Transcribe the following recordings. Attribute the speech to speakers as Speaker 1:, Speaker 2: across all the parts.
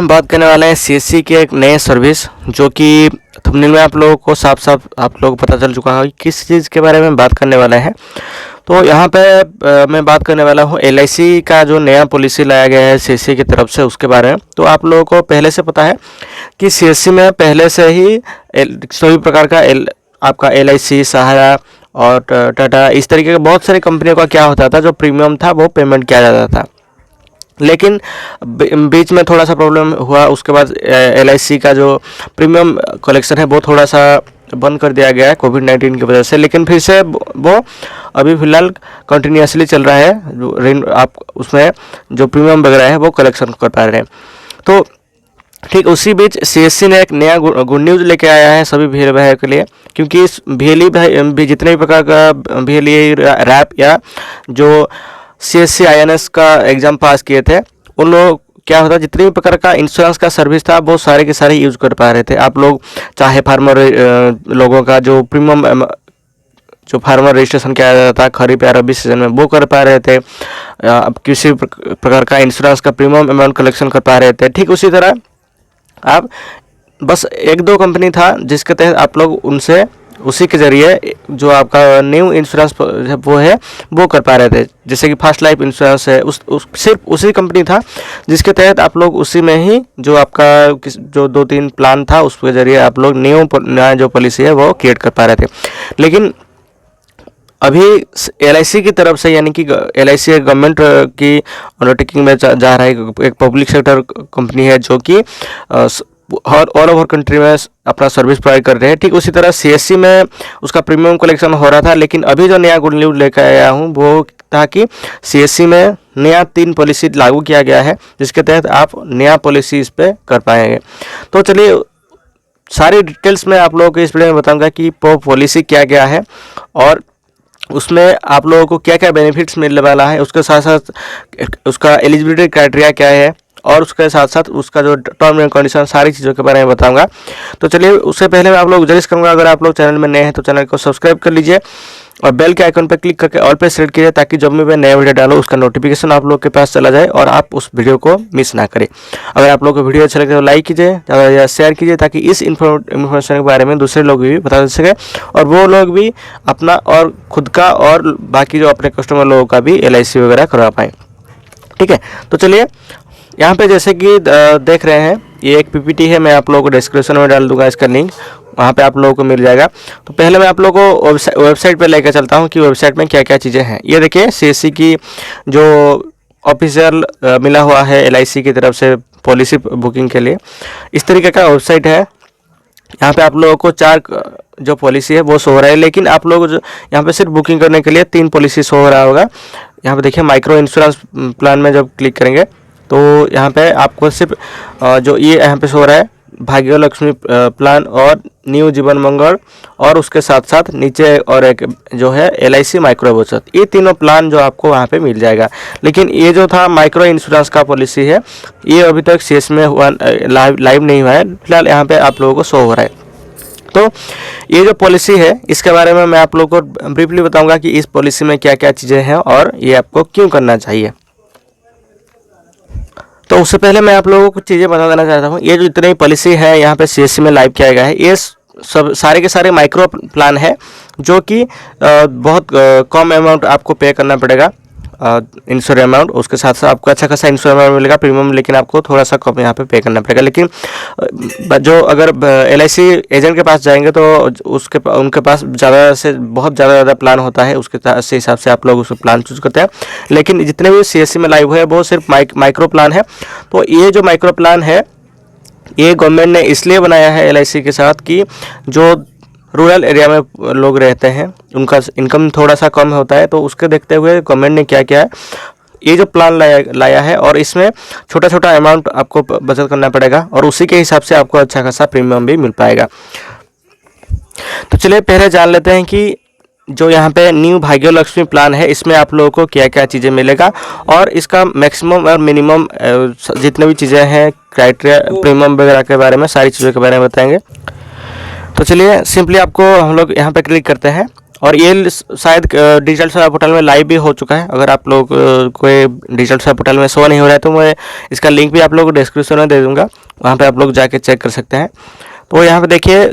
Speaker 1: हम बात करने वाले हैं सीएससी के एक नए सर्विस, जो कि थंबनेल में आप लोगों को साफ साफ आप लोगों को पता चल चुका है कि किस चीज़ के बारे में बात करने वाले हैं। तो यहाँ पे मैं बात करने वाला हूँ एलआईसी का जो नया पॉलिसी लाया गया है सीएससी की तरफ से, उसके बारे में। तो आप लोगों को पहले से पता है कि सीएससी में पहले से ही सभी प्रकार का आपका एलआईसी, सहारा और टाटा, इस तरीके के बहुत सारी कंपनियों का क्या होता था, जो प्रीमियम था वो पेमेंट किया जाता था। लेकिन बीच में थोड़ा सा प्रॉब्लम हुआ, उसके बाद एलआईसी का जो प्रीमियम कलेक्शन है वो थोड़ा सा बंद कर दिया गया है कोविड-19 की वजह से। लेकिन फिर से वो अभी फ़िलहाल कंटिन्यूसली चल रहा है, आप उसमें जो प्रीमियम वगैरह है वो कलेक्शन कर पा रहे हैं। तो ठीक उसी बीच सीएससी ने एक नया गुड न्यूज़ लेके आया है सभी वीएलई भाइयों के लिए, क्योंकि इस वीएलई भी जितने भी प्रकार का वीएलई रैप या जो सीएससी आईएनएस का एग्ज़ाम पास किए थे, उन लोग क्या होता है, जितने भी प्रकार का इंश्योरेंस का सर्विस था वो सारे के सारे यूज़ कर पा रहे थे। आप लोग चाहे फार्मर लोगों का जो प्रीमियम जो फार्मर रजिस्ट्रेशन किया जाता था खरीफ या रबी सीजन में, वो कर पा रहे थे। अब किसी प्रकार का इंश्योरेंस का प्रीमियम अमाउंट कलेक्शन कर पा रहे थे। ठीक उसी तरह आप बस एक दो कंपनी था जिसके तहत आप लोग उनसे उसी के ज़रिए जो आपका न्यू इंश्योरेंस वो है वो कर पा रहे थे। जैसे कि फर्स्ट लाइफ इंश्योरेंस है, सिर्फ उसी कंपनी था जिसके तहत आप लोग उसी में ही जो आपका जो 2-3 प्लान था उसके ज़रिए आप लोग नया जो पॉलिसी है वो क्रिएट कर पा रहे थे। लेकिन अभी एलआईसी की तरफ से, यानी कि एलआईसी गवर्नमेंट की अंडरटेकिंग में जा रहा है, एक पब्लिक सेक्टर कंपनी है जो कि ऑल ओवर कंट्री में अपना सर्विस प्रोवाइड कर रहे हैं। ठीक उसी तरह सीएससी में उसका प्रीमियम कलेक्शन हो रहा था। लेकिन अभी जो नया गुड न्यूज़ लेकर आया हूँ वो था कि सीएससी में नया 3 पॉलिसी लागू किया गया है, जिसके तहत आप नया पॉलिसी इस पर कर पाएंगे। तो चलिए सारी डिटेल्स में आप लोगों को इस वीडियो में बताऊँगा कि पॉलिसी क्या क्या है और उसमें आप लोगों को क्या क्या बेनिफिट्स मिलने वाला है, उसके साथ साथ उसका एलिजिबिलिटी क्राइटेरिया क्या है और उसके साथ साथ उसका जो टर्म एंड कंडीशन, सारी चीज़ों के बारे में बताऊंगा। तो चलिए उससे पहले मैं आप लोग गुजारिश करूंगा, अगर आप लोग चैनल में नए हैं तो चैनल को सब्सक्राइब कर लीजिए और बेल के आइकन पर क्लिक करके ऑल पे सेलेक्ट कीजिए, ताकि जब भी मैं नया वीडियो डालूँ उसका नोटिफिकेशन आप लोग के पास चला जाए और आप उस वीडियो को मिस ना करें। अगर आप लोग को वीडियो अच्छा लगे तो लाइक कीजिए, ज़्यादा से ज़्यादा शेयर कीजिए, ताकि इस इन्फॉर्मेशन के बारे में दूसरे लोग भी बता सके और वो लोग भी अपना और खुद का और बाकी जो अपने कस्टमर लोगों का भी एलआईसी वगैरह करवा पाएँ। ठीक है, तो चलिए यहाँ पे जैसे कि देख रहे हैं, ये एक पीपीटी है, मैं आप लोगों को डिस्क्रिप्शन में डाल दूंगा इसका लिंक, वहाँ पे आप लोगों को मिल जाएगा। तो पहले मैं आप लोगों को वेबसाइट पे लेकर चलता हूँ कि वेबसाइट में क्या क्या चीज़ें हैं। ये देखिए सीएससी की जो ऑफिशियल मिला हुआ है एलआईसी की तरफ से पॉलिसी बुकिंग के लिए, इस तरीके का वेबसाइट है। यहाँ पे आप लोगों को 4 जो पॉलिसी है वो शो हो रहा है, लेकिन आप लोग जो यहाँ पे सिर्फ बुकिंग करने के लिए 3 पॉलिसी शो हो रहा होगा। यहाँ पे देखिए माइक्रो इंश्योरेंस प्लान में जब क्लिक करेंगे तो यहाँ पे आपको सिर्फ जो ये यहाँ पे शो हो रहा है भाग्य लक्ष्मी प्लान और न्यू जीवन मंगल, और उसके साथ साथ नीचे और एक जो है एलआईसी माइक्रो बचत, ये तीनों प्लान जो आपको वहाँ पे मिल जाएगा। लेकिन ये जो था माइक्रो इंश्योरेंस का पॉलिसी है, ये अभी तक सीएस में हुआ लाइव नहीं हुआ है, फिलहाल यहाँ पे आप लोगों को शो हो रहा है। तो ये जो पॉलिसी है इसके बारे में मैं आप लोगों को ब्रीफली बताऊंगा कि इस पॉलिसी में क्या क्या चीज़ें हैं और ये आपको क्यों करना चाहिए। तो उससे पहले मैं आप लोगों को कुछ चीज़ें बता देना चाहता हूँ। ये जो इतनी पॉलिसी है यहाँ पे सीएससी में लाइव किया गया है, ये सब सारे के सारे माइक्रो प्लान है, जो कि बहुत कम अमाउंट आपको पे करना पड़ेगा इंश्योरेंस अमाउंट। उसके साथ साथ आपको अच्छा खासा इंश्योरेंस अमाउंट मिलेगा प्रीमियम, लेकिन आपको थोड़ा सा कम यहाँ पे करना पड़ेगा। लेकिन जो अगर एलआईसी एजेंट के पास जाएंगे तो उनके पास ज़्यादा से बहुत ज़्यादा प्लान होता है, उसके हिसाब से आप लोग उस प्लान चूज करते हैं। लेकिन जितने भी सीएससी में लाइव है वो सिर्फ माइक्रो प्लान है। तो ये जो माइक्रो प्लान है ये गवर्नमेंट ने इसलिए बनाया है एलआईसी के साथ कि जो रूरल एरिया में लोग रहते हैं उनका इनकम थोड़ा सा कम होता है, तो उसके देखते हुए गवर्नमेंट ने क्या किया है, ये जो प्लान लाया है और इसमें छोटा छोटा अमाउंट आपको बचत करना पड़ेगा और उसी के हिसाब से आपको अच्छा खासा प्रीमियम भी मिल पाएगा। तो चलिए पहले जान लेते हैं कि जो यहाँ पे न्यू भाग्य लक्ष्मी प्लान है इसमें आप लोगों को क्या क्या चीज़ें मिलेगा और इसका मैक्सिमम और मिनिमम जितने भी चीज़ें हैं क्राइटेरिया प्रीमियम वगैरह के बारे में, सारी चीज़ों के बारे में बताएंगे। तो चलिए सिंपली आपको हम लोग यहाँ पे क्लिक करते हैं और ये शायद डिजिटल सेवा पोर्टल में लाइव भी हो चुका है। अगर आप लोग कोई डिजिटल सेवा पोर्टल में शो नहीं हो रहा है तो मैं इसका लिंक भी आप लोग को डिस्क्रिप्शन में दे दूंगा, वहाँ पे आप लोग जाके चेक कर सकते हैं। तो यहाँ पे देखिए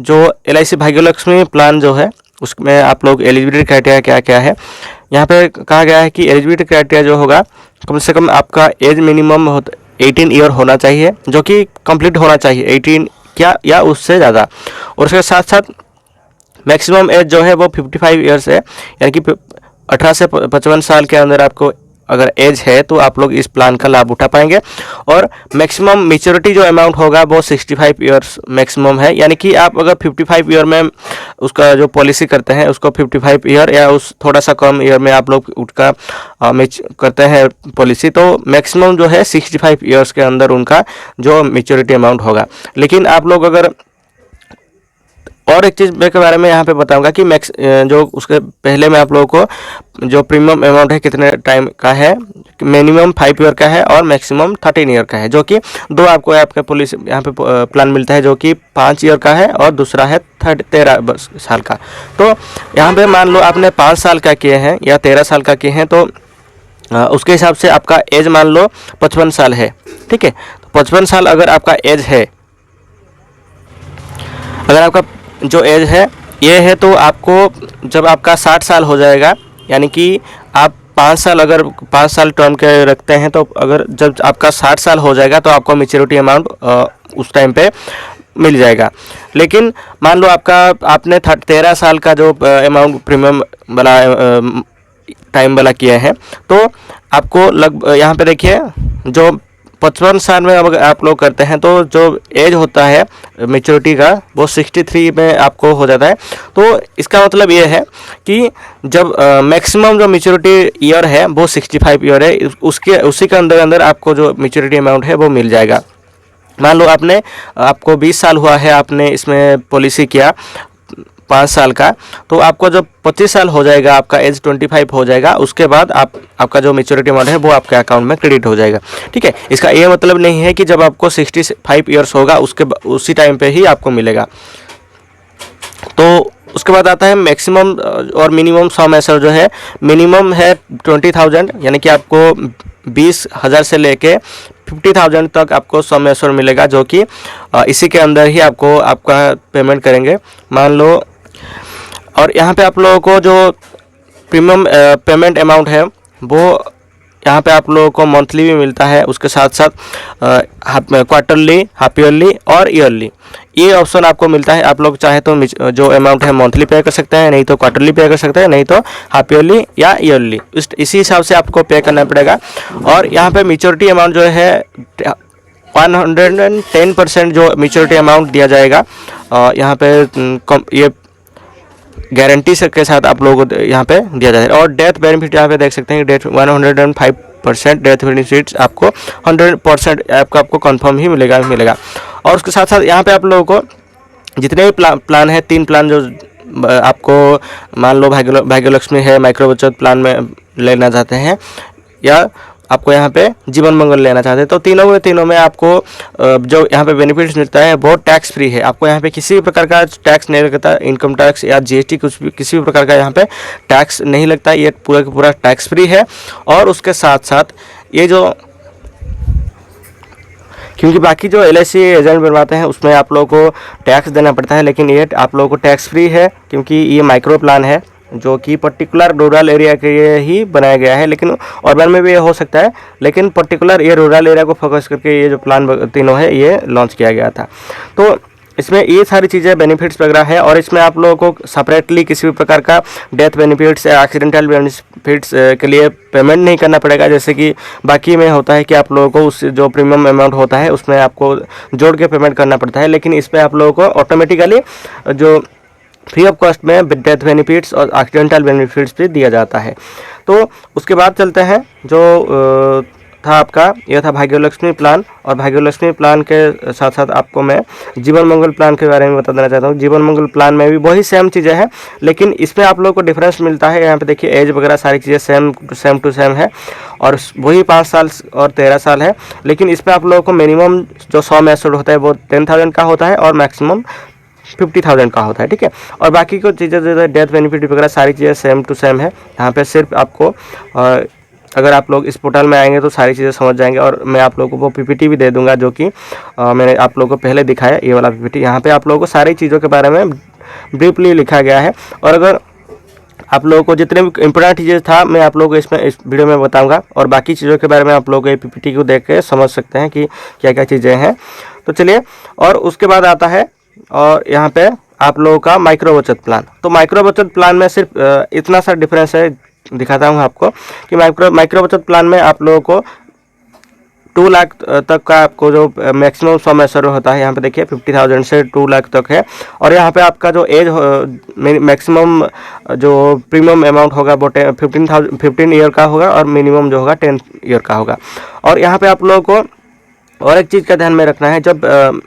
Speaker 1: जो LIC भाग्यलक्ष्मी प्लान जो है उसमें आप लोग एलिजिबिलिटी क्राइटेरिया क्या क्या है, यहाँ पे कहा गया है कि एलिजिबिलिटी क्राइटेरिया जो होगा कम से कम आपका एज मिनिमम 18 ईयर होना चाहिए, जो कि कंप्लीट होना चाहिए 18 क्या या उससे ज़्यादा। और उसके साथ साथ मैक्सिमम एज जो है वो 55 ईयर्स है, यानी कि 18 से 55 साल के अंदर आपको अगर एज है तो आप लोग इस प्लान का लाभ उठा पाएंगे। और मैक्सिमम मेच्योरिटी जो अमाउंट होगा वो 65 ईयर्स मैक्सिमम है, यानी कि आप अगर 55 ईयर में उसका जो पॉलिसी करते हैं उसको 55 ईयर या उस थोड़ा सा कम ईयर में आप लोग उसका करते हैं पॉलिसी, तो मैक्सिमम जो है 65 ईयर्स के अंदर उनका जो मेच्योरिटी अमाउंट होगा। लेकिन आप लोग अगर और एक चीज़ के बारे में यहाँ पे बताऊंगा कि जो उसके पहले मैं आप लोगों को जो प्रीमियम अमाउंट है कितने टाइम का है, मिनिमम 5 ईयर का है और मैक्सिमम 13 ईयर का है, जो कि दो आपको आपका पुलिस यहाँ पे प्लान मिलता है जो कि 5 ईयर का है और दूसरा है 13 साल का। तो यहाँ पे मान लो आपने 5 साल का किए हैं या 13 साल का किए हैं तो उसके हिसाब से आपका एज मान लो 55 साल है, ठीक है। तो 55 साल अगर आपका एज है, अगर आपका जो एज है ये है तो आपको जब आपका 60 साल हो जाएगा, यानी कि आप 5 साल अगर 5 साल टर्म के रखते हैं तो अगर जब आपका 60 साल हो जाएगा तो आपको मैच्योरिटी अमाउंट उस टाइम पे मिल जाएगा। लेकिन मान लो आपने 13 साल का जो अमाउंट प्रीमियम वाला टाइम वाला किए हैं तो आपको यहाँ पे देखिए जो 55 साल में अगर आप लोग करते हैं तो जो एज होता है मेच्योरिटी का वो 63 में आपको हो जाता है। तो इसका मतलब ये है कि जब मैक्सिमम जो मेच्योरिटी ईयर है वो 65 ईयर है, उसी के अंदर आपको जो मेच्योरिटी अमाउंट है वो मिल जाएगा। मान लो आपको 20 साल हुआ है, आपने इसमें पॉलिसी किया 5 साल का, तो आपको जब 25 साल हो जाएगा, आपका एज 25 हो जाएगा, उसके बाद आपका जो मेच्योरिटी अमाउंट है वो आपके अकाउंट में क्रेडिट हो जाएगा, ठीक है। इसका ये मतलब नहीं है कि जब आपको 65 ईयर्स होगा उसी टाइम पे ही आपको मिलेगा। तो उसके बाद आता है मैक्सिमम और मिनिमम सम एश्योर्ड जो है, मिनिमम है 20,000, यानी कि आपको 20,000 से लेके 50,000 तक आपको सम एश्योर्ड मिलेगा, जो कि इसी के अंदर ही आपका पेमेंट करेंगे मान लो। और यहाँ पे आप लोगों को जो प्रीमियम पेमेंट अमाउंट है वो यहाँ पे आप लोगों को मंथली भी मिलता है, उसके साथ साथ क्वार्टरली, हाफ ईयरली और ईयरली ये ऑप्शन आपको मिलता है। आप लोग चाहे तो जो अमाउंट है मंथली पे कर सकते हैं, नहीं तो क्वार्टरली पे कर सकते हैं, नहीं तो हाफ ईयरली या ईयरली, इसी हिसाब से आपको पे करना पड़ेगा। और यहाँ पे मेच्योरिटी अमाउंट जो है 110% जो मेच्योरिटी अमाउंट दिया जाएगा यहाँ पे ये गारंटी के साथ आप लोगों को यहाँ पे दिया जाता है। और डेथ बेनिफिट यहाँ पे देख सकते हैं, डेथ 105% डेथ बेनिफिट्स आपको 100% आपको कंफर्म ही मिलेगा। और उसके साथ साथ यहाँ पे आप लोगों को जितने भी प्लान है, 3 प्लान जो आपको मान लो भाग्यलक्ष्मी है, माइक्रो बचत प्लान में लेना चाहते हैं या आपको यहाँ पे जीवन मंगल लेना चाहते हैं, तो तीनों में आपको जो यहाँ पे बेनिफिट्स मिलता है वो टैक्स फ्री है। आपको यहाँ पे किसी भी प्रकार का टैक्स नहीं लगता, इनकम टैक्स या GST किसी भी प्रकार का यहाँ पे टैक्स नहीं लगता, ये पूरा का पूरा टैक्स फ्री है। और उसके साथ साथ ये जो क्योंकि बाकी जो LIC एजेंट बनवाते हैं उसमें आप लोगों को टैक्स देना पड़ता है, लेकिन ये आप लोगों को टैक्स फ्री है क्योंकि ये माइक्रो प्लान है जो कि पर्टिकुलर रूरल एरिया के लिए ही बनाया गया है। लेकिन अर्बन में भी ये हो सकता है, लेकिन पर्टिकुलर ये रूरल एरिया को फोकस करके ये जो प्लान तीनों है ये लॉन्च किया गया था। तो इसमें ये सारी चीज़ें बेनिफिट्स वगैरह है। और इसमें आप लोगों को सेपरेटली किसी भी प्रकार का डेथ बेनिफिट्स या एक्सीडेंटल बेनिफिट्स के लिए पेमेंट नहीं करना पड़ेगा, जैसे कि बाकी में होता है कि आप लोगों को उस जो प्रीमियम अमाउंट होता है उसमें आपको जोड़ के पेमेंट करना पड़ता है। लेकिन इसमें आप लोगों को ऑटोमेटिकली जो फ्री ऑफ कॉस्ट में डेथ बेनिफिट्स और एक्सीडेंटल बेनिफिट्स भी दिया जाता है। तो उसके बाद चलते हैं जो था आपका, यह था भाग्यलक्ष्मी प्लान। और भाग्यलक्ष्मी प्लान के साथ साथ आपको मैं जीवन मंगल प्लान के बारे में बता देना चाहता हूँ। जीवन मंगल प्लान में भी वही सेम चीज़ें हैं, लेकिन इसमें आप लोगों को डिफरेंस मिलता है। यहाँ पे देखिए एज वगैरह सारी चीज़ें सेम टू सेम है और वही 5 साल और 13 साल है। लेकिन इसमें आप लोगों को मिनिमम जो 100 एश्योर्ड होता है वो 10,000 का होता है और मैक्सिमम 50,000 का होता है, ठीक है। और बाकी को चीज़ें जो डेथ बेनिफिट वगैरह सारी चीज़ें सेम टू सेम है। यहाँ पे सिर्फ आपको अगर आप लोग इस पोर्टल में आएंगे तो सारी चीज़ें समझ जाएंगे। और मैं आप लोगों को वो पीपीटी भी दे दूंगा जो कि मैंने आप लोगों को पहले दिखाया, ये वाला पीपीटी। यहाँ पे आप लोगों को सारी चीज़ों के बारे में ब्रीफली लिखा गया है। और अगर आप लोगों को जितने भी इंपॉर्टेंट चीज़ें था मैं आप लोगों को इसमें इस वीडियो में बताऊंगा, और बाकी चीज़ों के बारे में आप लोग ये पीपीटी को देख के समझ सकते हैं कि क्या क्या चीज़ें हैं। तो चलिए, और उसके बाद आता है और यहाँ पे आप लोगों का माइक्रो बचत प्लान। तो माइक्रो बचत प्लान में सिर्फ इतना सा डिफरेंस है, दिखाता हूँ आपको कि माइक्रो बचत प्लान में आप लोगों को 2 लाख तक का आपको जो मैक्सिमम सम एश्योर होता है, यहाँ पे देखिए 50,000 से 2 लाख तक है। और यहाँ पे आपका जो एज मैक्सिमम जो प्रीमियम अमाउंट होगा वो 15 ईयर का होगा, और मिनिमम जो होगा 10 ईयर का होगा। और यहाँ पे आप लोगों को और एक चीज़ का ध्यान में रखना है, जब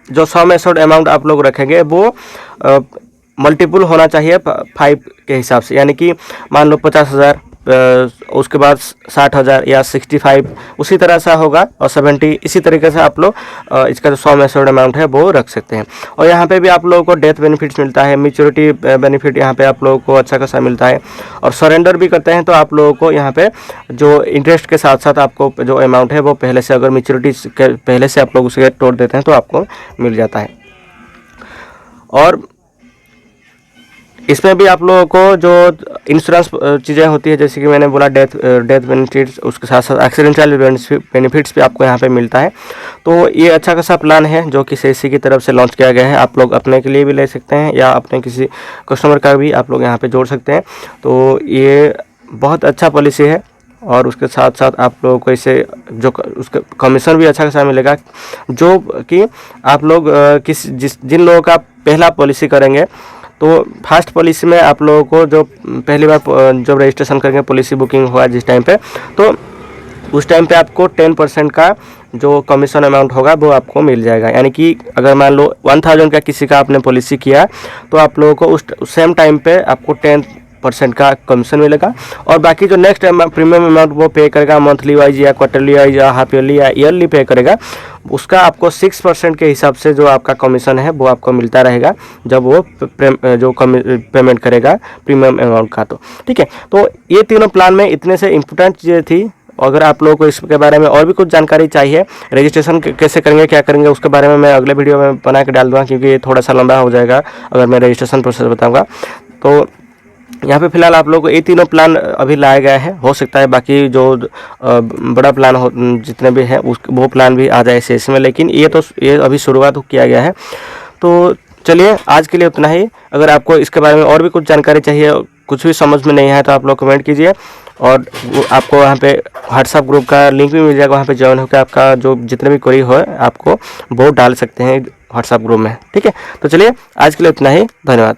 Speaker 1: जो सम एश्योर्ड अमाउंट आप लोग रखेंगे वो मल्टीपल होना चाहिए 5 के हिसाब से, यानी कि मान लो 50,000, उसके बाद 60,000 या 65, उसी तरह से होगा, और 70, इसी तरीके से आप लोग इसका जो सम एश्योर्ड अमाउंट है वो रख सकते हैं। और यहाँ पे भी आप लोगों को डेथ बेनिफिट्स मिलता है, मैच्योरिटी बेनिफिट यहाँ पे आप लोगों को अच्छा खासा मिलता है। और सरेंडर भी करते हैं तो आप लोगों को यहाँ पे जो इंटरेस्ट के साथ साथ आपको जो अमाउंट है वो पहले से, अगर मैच्योरिटी के पहले से आप लोग उसे तोड़ देते हैं तो आपको मिल जाता है। और इसमें भी आप लोगों को जो इंश्योरेंस चीज़ें होती है, जैसे कि मैंने बोला डेथ बेनिफिट्स, उसके साथ साथ एक्सीडेंटल बेनिफिट्स भी आपको यहाँ पे मिलता है। तो ये अच्छा खासा प्लान है जो कि सीएससी की तरफ से लॉन्च किया गया है। आप लोग अपने के लिए भी ले सकते हैं या अपने किसी कस्टमर का भी आप लोग यहाँ पे जोड़ सकते हैं। तो ये बहुत अच्छा पॉलिसी है, और उसके साथ साथ आप लोगों को इसे जो उसका कमीशन भी अच्छा खासा मिलेगा, जो कि आप लोग जिन लोगों का पहला पॉलिसी करेंगे, तो फर्स्ट पॉलिसी में आप लोगों को जो पहली बार जब रजिस्ट्रेशन करेंगे, पॉलिसी बुकिंग हुआ जिस टाइम पे, तो उस टाइम पे आपको 10% का जो कमीशन अमाउंट होगा वो आपको मिल जाएगा। यानी कि अगर मान लो 1000 का किसी का आपने पॉलिसी किया, तो आप लोगों को उस सेम टाइम पे आपको 10% का कमीशन मिलेगा। और बाकी जो नेक्स्ट प्रीमियम अमाउंट वो पे करेगा, मंथली वाइज या क्वार्टरली वाइज या हाफ ईयरली या ईयरली पे करेगा, उसका आपको 6% के हिसाब से जो आपका कमीशन है वो आपको मिलता रहेगा जब वो जो पेमेंट करेगा प्रीमियम अमाउंट का। तो ठीक है, तो ये तीनों प्लान में इतने से इम्पोर्टेंट चीज़ें थी। अगर आप लोगों को इसके बारे में और भी कुछ जानकारी चाहिए, रजिस्ट्रेशन कैसे करेंगे, क्या करेंगे, उसके बारे में मैं अगले वीडियो में बना के डाल दूँगा, क्योंकि ये थोड़ा सा लंबा हो जाएगा अगर मैं रजिस्ट्रेशन प्रोसेस बताऊँगा। तो यहाँ पे फिलहाल आप लोगों को ये तीनों प्लान अभी लाया गया है। हो सकता है बाकी जो बड़ा प्लान हो जितने भी हैं वो प्लान भी आ जाए सीएससी में, लेकिन ये अभी शुरुआत किया गया है। तो चलिए, आज के लिए उतना ही। अगर आपको इसके बारे में और भी कुछ जानकारी चाहिए, कुछ भी समझ में नहीं है, तो आप लोग कमेंट कीजिए, और आपको वहाँ पे व्हाट्सएप ग्रुप का लिंक भी मिल जाएगा, वहाँ पे ज्वाइन होकर आपका जो जितने भी क्वेरी हो आपको वो डाल सकते हैं व्हाट्सएप ग्रुप में। ठीक है, तो चलिए आज के लिए उतना ही, धन्यवाद।